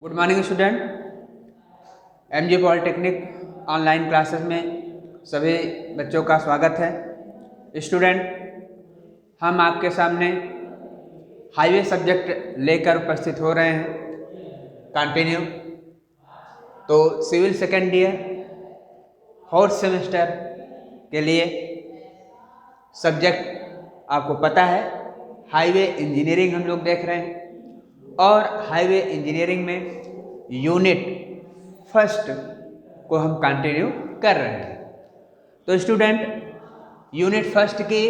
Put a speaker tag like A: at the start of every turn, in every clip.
A: Good morning student. MG polytechnic online classes में सभी बच्चों का स्वागत है। स्टूडेंट, हम आपके सामने हाईवे सब्जेक्ट लेकर उपस्थित हो रहे हैं कंटिन्यू। तो civil second year fourth semester के लिए सब्जेक्ट आपको पता है, हाईवे इंजीनियरिंग हम लोग देख रहे हैं और हाईवे इंजीनियरिंग में यूनिट फर्स्ट को हम कंटिन्यू कर रहे हैं। तो स्टूडेंट, यूनिट फर्स्ट की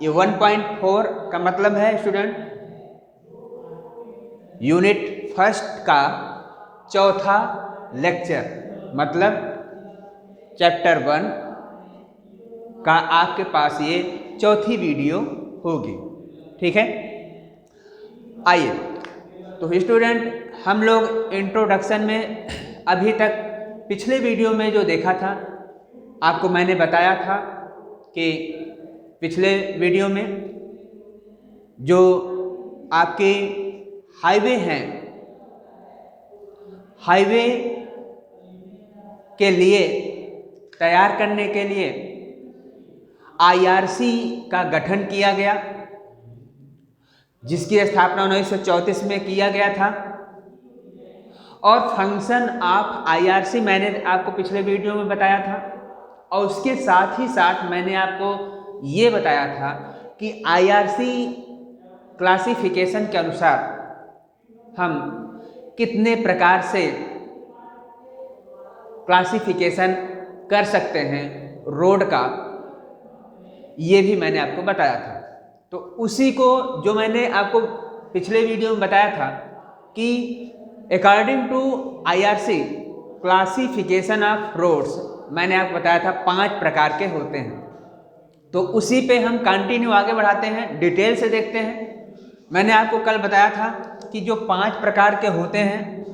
A: ये 1.4 का मतलब है स्टूडेंट, यूनिट फर्स्ट का चौथा लेक्चर, मतलब चैप्टर 1 का आपके पास ये चौथी वीडियो होगी। ठीक है, आइए। तो स्टूडेंट, हम लोग इंट्रोडक्शन में अभी तक पिछले वीडियो में जो देखा था, आपको मैंने बताया था कि पिछले वीडियो में जो आपके हाईवे हैं, हाईवे के लिए तैयार करने के लिए आईआरसी का गठन किया गया, जिसकी स्थापना 1934 में किया गया था। और फंक्शन ऑफ आईआरसी मैंने आपको पिछले वीडियो में बताया था, और उसके साथ ही साथ मैंने आपको ये बताया था कि आईआरसी क्लासिफिकेशन के अनुसार हम कितने प्रकार से क्लासिफिकेशन कर सकते हैं रोड का, ये भी मैंने आपको बताया था। तो उसी को जो मैंने आपको पिछले वीडियो में बताया था कि according to IRC classification of roads, मैंने आपको बताया था 5 प्रकार के होते हैं। तो उसी पे हम कंटिन्यू आगे बढ़ाते हैं, डिटेल से देखते हैं। मैंने आपको कल बताया था कि जो 5 प्रकार के होते हैं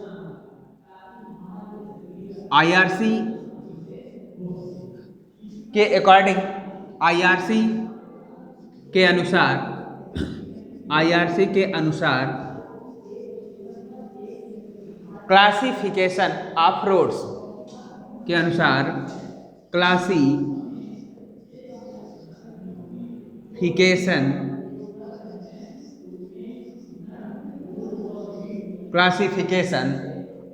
A: आईआरसी के अकॉर्डिंग, आईआरसी के अनुसार क्लासिफिकेशन ऑफ रोड्स के अनुसार क्लासिफिकेशन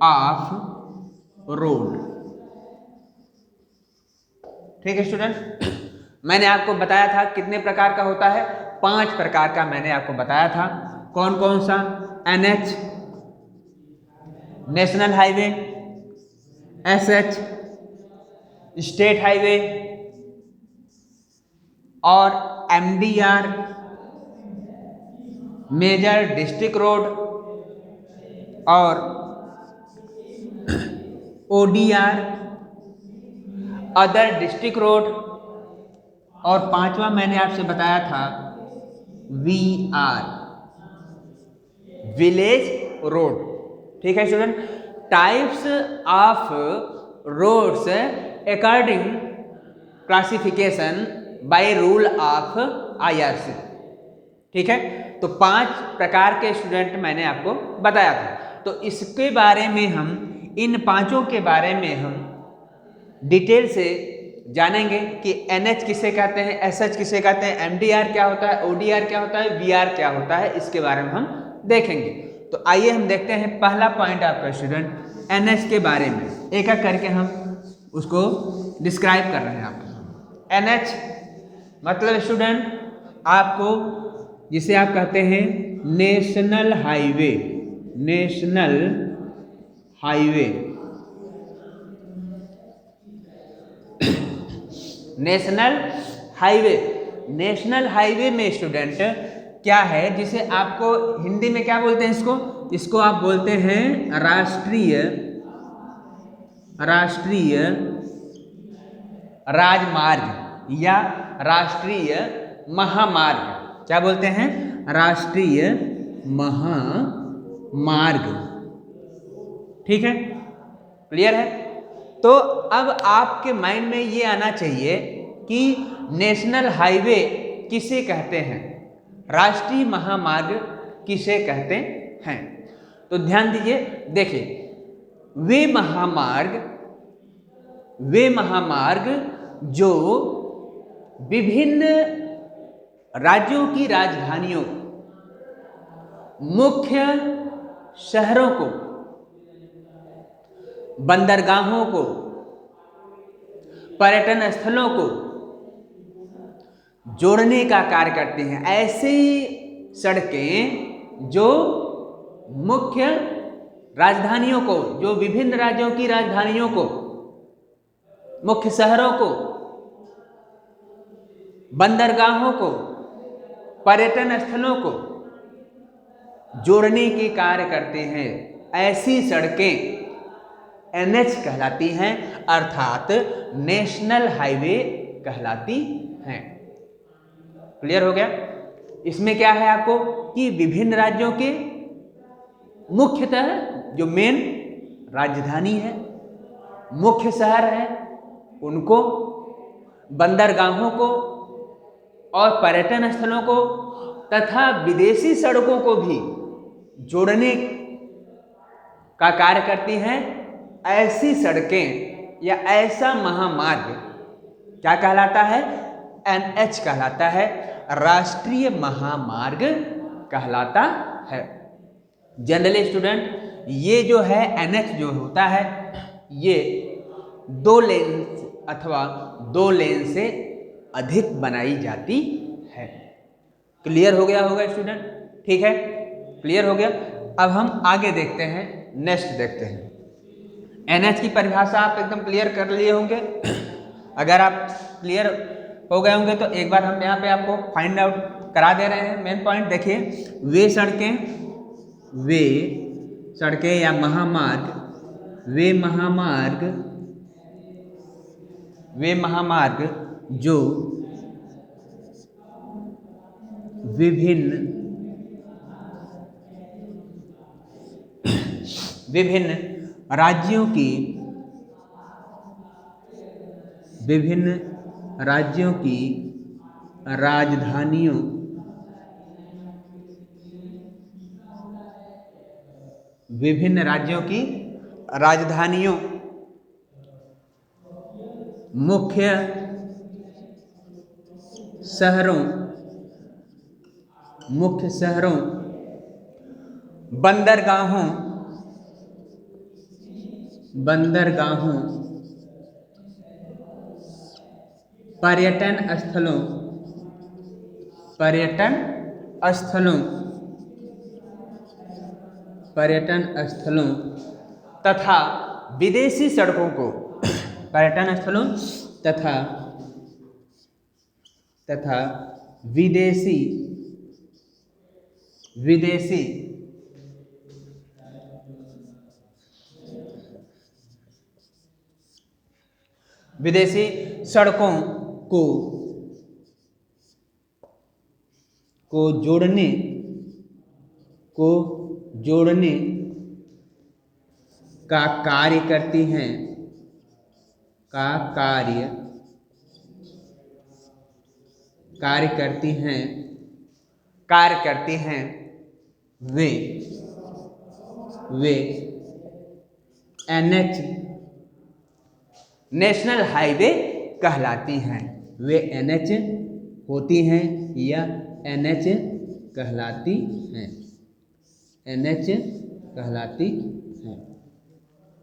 A: ऑफ रोड। ठीक है स्टूडेंट, मैंने आपको बताया था कितने प्रकार का होता है, 5 प्रकार का मैंने आपको बताया था। कौन कौन सा? NH, national highway, SH, state highway, और एमडीआर, मेजर डिस्ट्रिक्ट रोड, और ओडीआर, अदर डिस्ट्रिक्ट रोड, और 5वां मैंने आपसे बताया था वीआर, विलेज रोड। ठीक है student, types of roads according classification by rule of IRC. ठीक है, तो 5 प्रकार के स्टूडेंट मैंने आपको बताया था। तो इसके बारे में हम, इन 5 के बारे में हम डिटेल से जानेंगे कि एनएच किसे कहते हैं, एसएच किसे कहते हैं, एमडीआर क्या होता है, ओडीआर क्या होता है, वीआर क्या होता है, इसके बारे में हम देखेंगे। तो आइए हम देखते हैं पहला पॉइंट आपका स्टूडेंट, एनएच के बारे में एक एक करके हम उसको डिस्क्राइब कर रहे हैं आपको। एनएच मतलब स्टूडेंट आपको, जिसे आप कहते हैं national highway, national highway, national highway. National highway में स्टूडेंट क्या है, जिसे आपको हिंदी में क्या बोलते हैं, इसको आप बोलते हैं राष्ट्रीय राजमार्ग या राष्ट्रीय महामार्ग। क्या बोलते हैं? राष्ट्रीय महामार्ग। ठीक है, क्लियर है? तो अब आपके माइंड में ये आना चाहिए कि नेशनल हाईवे किसे कहते हैं, राष्ट्रीय महामार्ग किसे कहते हैं। तो ध्यान दीजिए, देखिए वे महामार्ग जो विभिन्न राज्यों की राजधानियों, मुख्य शहरों को, बंदरगाहों को, पर्यटन स्थलों को जोड़ने का कार्य करते हैं। ऐसी सड़कें जो मुख्य राजधानियों को, जो विभिन्न राज्यों की राजधानियों को, मुख्य शहरों को, बंदरगाहों को, पर्यटन स्थलों को जोड़ने के कार्य करते हैं। ऐसी सड़कें एनएच कहलाती हैं, अर्थात नेशनल हाईवे कहलाती हैं। क्लियर हो गया? इसमें क्या है आपको कि विभिन्न राज्यों के मुख्यतः जो मेन राजधानी है, मुख्य शहर है, उनको, बंदरगाहों को और पर्यटन स्थलों को तथा विदेशी सड़कों को भी जोड़ने का कार्य करती हैं। ऐसी सड़कें या ऐसा महामार्ग क्या कहलाता है? एनएच कहलाता है, राष्ट्रीय महामार्ग कहलाता है। जनरली स्टूडेंट, ये जो है एनएच जो होता है, ये 2 लेन अथवा 2 लेन से अधिक बनाई जाती है। क्लियर हो गया होगा स्टूडेंट? ठीक है, क्लियर हो गया। अब हम आगे देखते हैं, नेक्स्ट देखते हैं। एनएच की परिभाषा आप एकदम क्लियर कर लिए होंगे। अगर आप क्लियर हो गए होंगे तो एक बार हम यहाँ पे आपको फाइंड आउट करा दे रहे हैं। मेन पॉइंट देखिए, वे सड़कें या वे महामार्ग जो विभिन्न राज्यों की राजधानियों, मुख्य शहरों, बंदरगाहों, पर्यटन स्थलों तथा विदेशी सड़कों को, पर्यटन स्थलों तथा विदेशी सड़कों को जोड़ने का कार्य करती हैं, वे एनएच, नेशनल हाईवे कहलाती हैं। वे एनएच होती हैं या एनएच कहलाती हैं,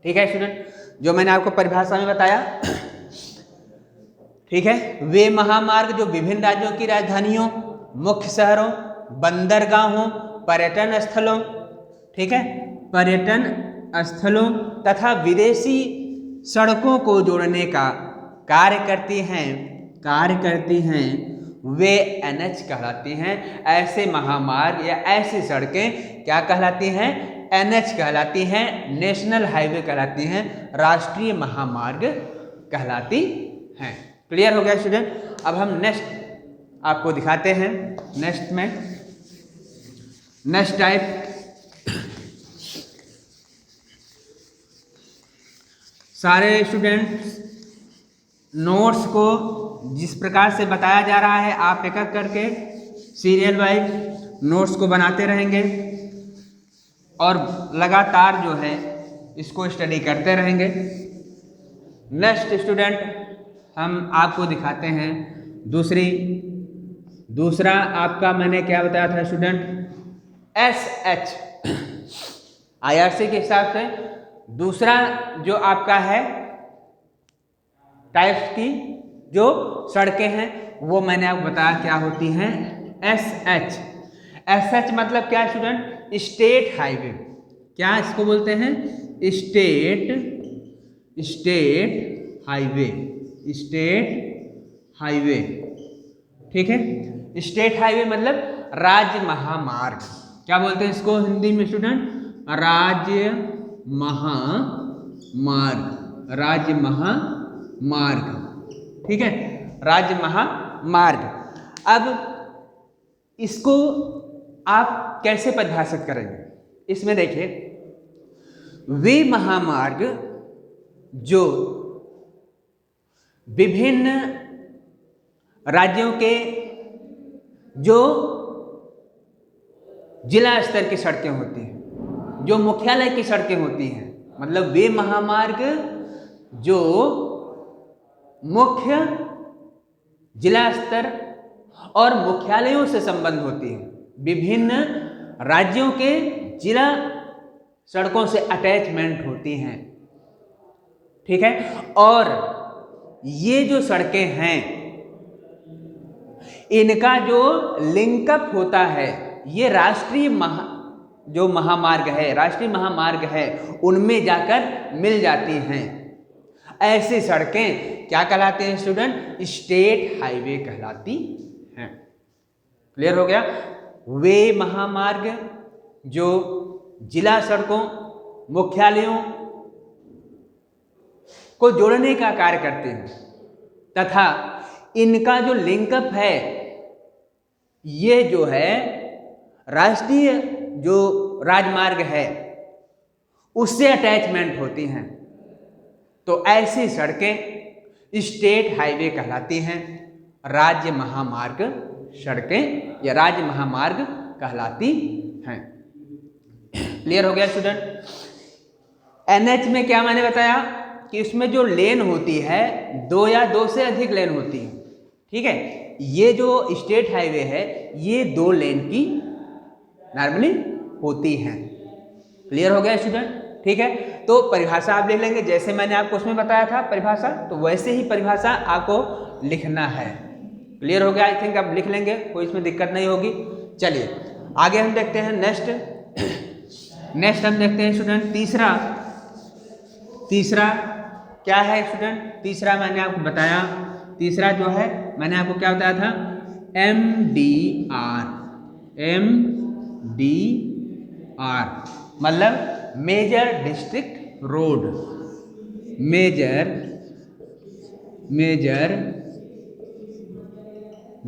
A: ठीक है स्टूडेंट, जो मैंने आपको परिभाषा में बताया। ठीक है, वे महामार्ग जो विभिन्न राज्यों की राजधानियों, मुख्य शहरों, बंदरगाहों, पर्यटन स्थलों, ठीक है, पर्यटन स्थलों तथा विदेशी सड़कों को जोड़ने का कार्य करती हैं, वे एनएच कहलाती हैं। ऐसे महामार्ग या ऐसी सड़कें क्या कहलाती हैं? एनएच कहलाती हैं, नेशनल हाईवे कहलाती हैं, राष्ट्रीय महामार्ग कहलाती हैं। क्लियर हो गया स्टूडेंट? अब हम नेक्स्ट आपको दिखाते हैं। नेक्स्ट टाइप, सारे स्टूडेंट्स नोट्स को जिस प्रकार से बताया जा रहा है, आप एक एक करके सीरियल वाइज नोट्स को बनाते रहेंगे। और लगातार जो है इसको स्टडी करते रहेंगे। नेक्स्ट स्टूडेंट हम आपको दिखाते हैं दूसरा आपका मैंने क्या बताया था स्टूडेंट, SH IRC के हिसाब से दूसरा जो आपका है टाइप्स की जो सड़कें हैं वो मैंने आपको बताया क्या होती हैं, SH मतलब क्या है स्टूडेंट, स्टेट हाईवे। क्या इसको बोलते हैं, स्टेट हाईवे। ठीक है, स्टेट हाईवे मतलब राज्य महामार्ग। क्या बोलते हैं इसको हिंदी में स्टूडेंट, राज्य महामार्ग। ठीक है, राज्य महामार्ग। अब इसको आप कैसे परिभाषित करेंगे, इसमें देखिए, वे महामार्ग जो विभिन्न राज्यों के जो जिला स्तर की सड़कें होती हैं, जो मुख्यालय की सड़कें होती हैं, मतलब वे महामार्ग जो मुख्य जिला स्तर और मुख्यालयों से संबंध होती हैं, विभिन्न राज्यों के जिला सड़कों से अटैचमेंट होती हैं। ठीक है, और ये जो सड़कें हैं इनका जो लिंकअप होता है ये राष्ट्रीय महामार्ग है उनमें जाकर मिल जाती हैं। ऐसी सड़कें क्या कहलाती हैं स्टूडेंट, स्टेट हाईवे कहलाती हैं। क्लियर हो गया। वे महामार्ग जो जिला सड़कों मुख्यालयों को जोड़ने का कार्य करते हैं तथा इनका जो लिंकअप है ये जो है राष्ट्रीय जो राजमार्ग है उससे अटैचमेंट होती हैं, तो ऐसी सड़कें स्टेट हाईवे कहलाती हैं, राज्य महामार्ग सड़कें या राज्य महामार्ग कहलाती हैं। क्लियर हो गया स्टूडेंट। NH में क्या मैंने बताया कि इसमें जो लेन होती है 2 या 2 से अधिक लेन होती है। ठीक है, ये जो स्टेट हाईवे है ये 2 लेन की नॉर्मली होती हैं। क्लियर हो गया स्टूडेंट। ठीक है, तो परिभाषा आप लिख लेंगे जैसे मैंने आपको उसमें बताया था परिभाषा, तो वैसे ही परिभाषा आपको लिखना है। क्लियर हो गया, आई थिंक आप लिख लेंगे, कोई इसमें दिक्कत नहीं होगी। चलिए आगे हम देखते हैं नेक्स्ट हम देखते हैं स्टूडेंट तीसरा क्या है स्टूडेंट, तीसरा मैंने आपको बताया, तीसरा जो है मैंने आपको क्या बताया था, MDR मतलब major district road, major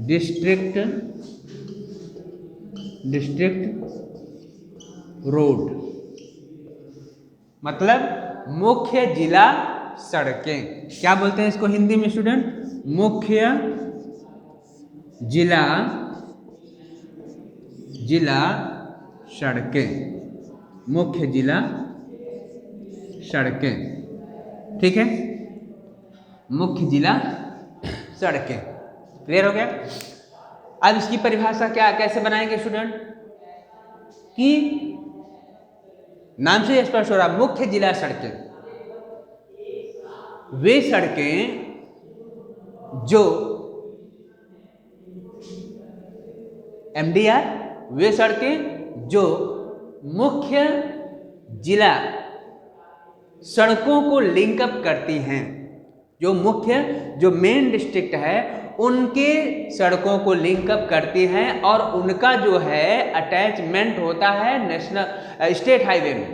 A: district road मतलब मुख्य जिला सड़कें। क्या बोलते हैं इसको हिंदी में स्टूडेंट, मुख्य जिला सड़कें, मुख्य जिला सड़कें। ठीक है, मुख्य जिला सड़कें। क्लियर हो गया। अब इसकी परिभाषा क्या कैसे बनाएंगे स्टूडेंट, कि नाम से स्पष्ट हो रहा, मुख्य जिला सड़कें वे सड़कें जो MDR वे सड़कें जो मुख्य जिला सड़कों को लिंकअप करती हैं, जो मेन डिस्ट्रिक्ट है उनके सड़कों को लिंकअप करती हैं और उनका जो है अटैचमेंट होता है स्टेट हाईवे में।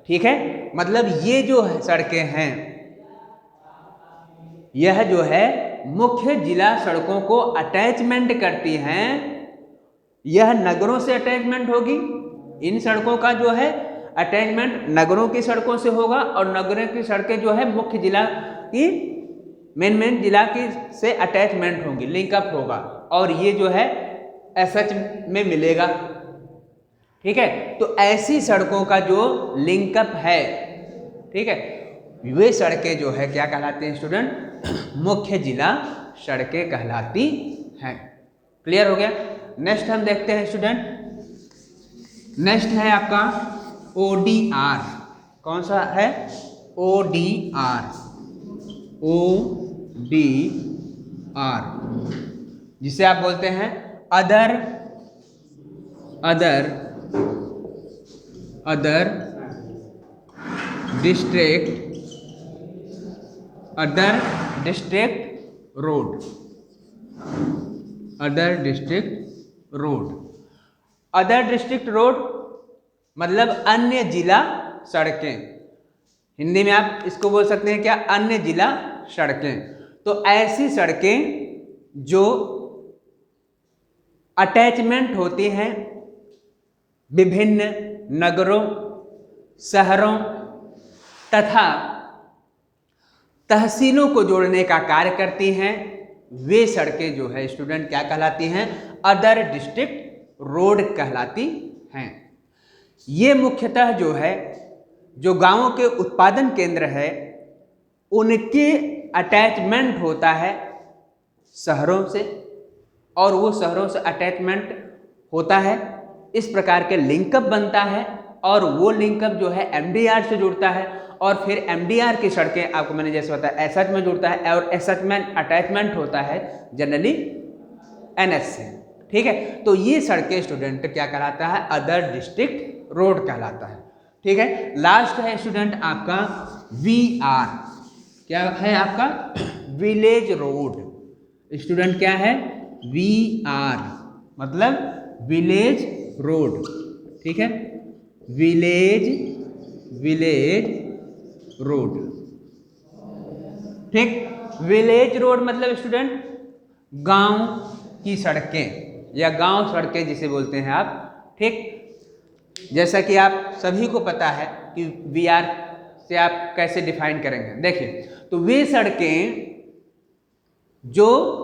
A: ठीक है, मतलब ये जो सड़कें हैं यह जो है मुख्य जिला सड़कों को अटैचमेंट करती हैं। यह नगरों से अटैचमेंट होगी, इन सड़कों का जो है अटैचमेंट नगरों की सड़कों से होगा और नगरों की सड़कें जो है मुख्य जिला की मेन जिला की से अटैचमेंट होंगी, लिंकअप होगा और ये जो है SH में मिलेगा। ठीक है। तो ऐसी सड़कों का जो लिंकअप है, ठीक है, वे सड़कें जो है क्या कहलाती हैं स्टूडेंट, मुख्य जिला सड़कें कहलाती हैं। क्लियर हो गया। नेक्स्ट हम देखते हैं स्टूडेंट, नेक्स्ट है आपका ODR। कौन सा है? ODR। ODR जिसे आप बोलते हैं other district road. Other district road मतलब अन्य जिला सड़कें। हिंदी में आप इसको बोल सकते हैं क्या? अन्य जिला सड़कें। तो ऐसी सड़कें जो अटैचमेंट होती हैं विभिन्न नगरों, शहरों तथा तहसीलों को जोड़ने का कार्य करती हैं, वे सड़कें जो है स्टूडेंट क्या कहलाती हैं? अदर डिस्ट्रिक्ट रोड कहलाती हैं। ये मुख्यतः जो है जो गांवों के उत्पादन केंद्र है उनके अटैचमेंट होता है शहरों से, और वो शहरों से अटैचमेंट होता है, इस प्रकार के लिंकअप बनता है, और वो लिंकअप जो है MDR से जुड़ता है, और फिर MDR की सड़कें आपको मैंने जैसे बताया SH में जुड़ता है, और SH में अटैचमेंट होता है जनरली NH से। ठीक है, तो ये सड़कें स्टूडेंट क्या कहलाता है? अदर डिस्ट्रिक्ट रोड कहलाता है। ठीक है, लास्ट है स्टूडेंट आपका VR। क्या है आपका? Village road. स्टूडेंट क्या है? VR मतलब विलेज रोड। ठीक है, विलेज रोड। ठीक, विलेज रोड मतलब स्टूडेंट गांव की सड़कें या गांव सड़कें जिसे बोलते हैं आप। ठीक, जैसा कि आप सभी को पता है कि VR से आप कैसे डिफाइन करेंगे। देखिए, तो वे सड़कें जो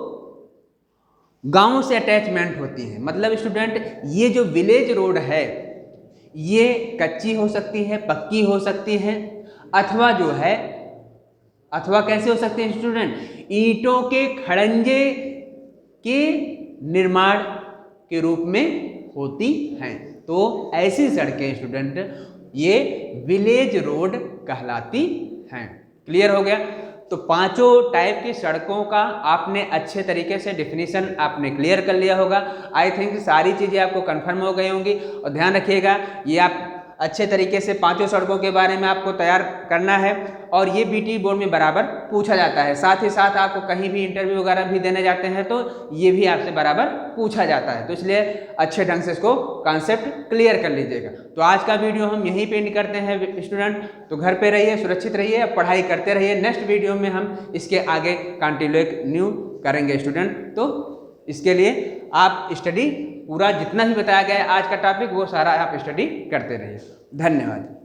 A: गांव से अटैचमेंट होती हैं, मतलब स्टूडेंट ये जो विलेज रोड है ये कच्ची हो सकती है, पक्की हो सकती है, अथवा जो है, अथवा कैसे हो सकती है स्टूडेंट? ईंटों के खड़ंजे के निर्माण के रूप में होती हैं। तो ऐसी सड़कें स्टूडेंट ये विलेज रोड कहलाती हैं। क्लियर हो गया। तो पांचों टाइप की सड़कों का आपने अच्छे तरीके से डिफिनीशन आपने क्लियर कर लिया होगा। आई थिंक सारी चीज़ें आपको कंफर्म हो गई होंगी। और ध्यान रखिएगा, ये आप अच्छे तरीके से पांचों सड़कों के बारे में आपको तैयार करना है, और ये BTE बोर्ड में बराबर पूछा जाता है। साथ ही साथ आपको कहीं भी इंटरव्यू वगैरह भी देने जाते हैं तो ये भी आपसे बराबर पूछा जाता है। तो इसलिए अच्छे ढंग से इसको कॉन्सेप्ट क्लियर कर लीजिएगा। तो आज का वीडियो हम यहीं पे एंड करते हैं स्टूडेंट। तो घर पे रहिए, सुरक्षित रहिए, पढ़ाई करते रहिए। नेक्स्ट वीडियो में हम इसके आगे कंटिन्यू करेंगे स्टूडेंट। तो इसके लिए आप स्टडी पूरा जितना भी बताया गया है आज का टॉपिक वो सारा आप स्टडी करते रहिए। धन्यवाद।